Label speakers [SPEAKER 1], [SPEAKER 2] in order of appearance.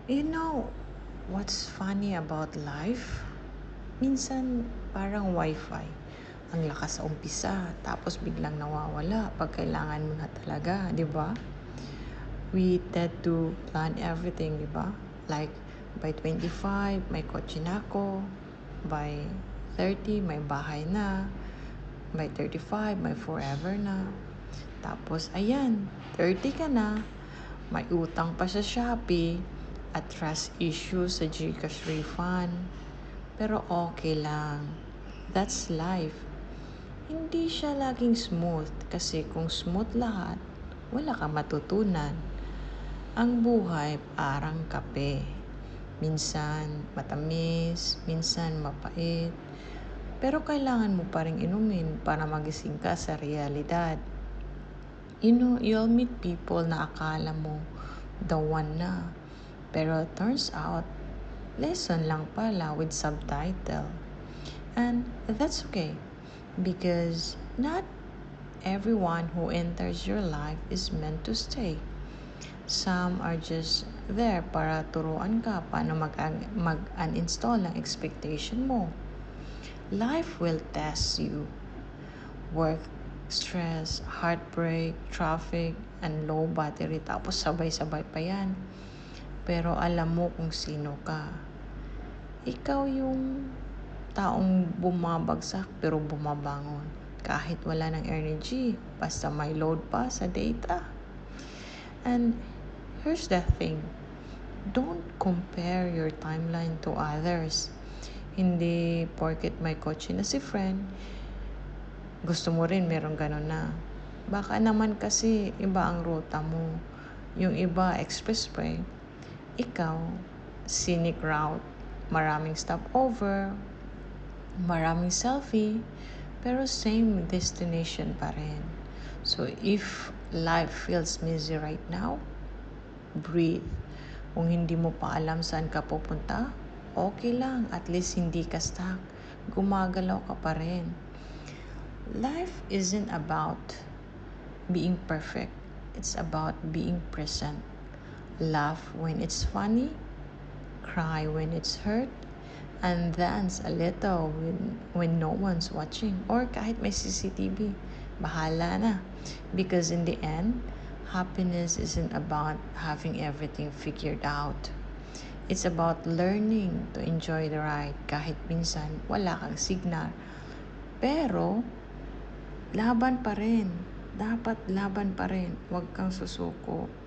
[SPEAKER 1] You know, what's funny about life? Minsan, parang wifi. Ang lakas sa umpisa, tapos biglang nawawala pag kailangan mo na talaga, di ba? We tend to plan everything, di ba? Like, by 25, may kotse na ako. By 30, may bahay na. By 35, may forever na. Tapos, ayan, 30 ka na. May utang pa sa Shopee at trust issues sa Gcash refund. Pero okay lang. That's life. Hindi siya laging smooth kasi kung smooth lahat, wala kang matutunan. Ang buhay parang kape. Minsan matamis, minsan mapait. Pero kailangan mo pa rin inumin para magising ka sa realidad. You know, you'll meet people na akala mo the one na. Pero turns out, lesson lang pala with subtitle. And that's okay because not everyone who enters your life is meant to stay. Some are just there para turuan ka paano mag-uninstall ng expectation mo. Life will test you. Work, stress, heartbreak, traffic, and low battery. Tapos sabay-sabay pa yan. Pero alam mo kung sino ka. Ikaw yung taong bumabagsak pero bumabangon. Kahit wala ng energy, basta may load pa sa data. And here's the thing. Don't compare your timeline to others. Hindi porket may kotse na si friend, gusto mo rin meron ganun na. Baka naman kasi iba ang ruta mo. Yung iba expressway, ikaw scenic route, maraming stopover, maraming selfie, pero same destination pa rin. So if life feels busy right now, breathe. Kung hindi mo pa alam saan ka pupunta, okay lang. At least hindi ka stuck. Gumagalaw ka pa rin. Life isn't about being perfect. It's about being present. Laugh when it's funny, cry when it's hurt, and dance a little when no one's watching. Or kahit may CCTV, bahala na. Because in the end, happiness isn't about having everything figured out. It's about learning to enjoy the ride kahit minsan wala kang signal. Pero, laban pa rin. Dapat laban pa rin. Huwag kang susuko.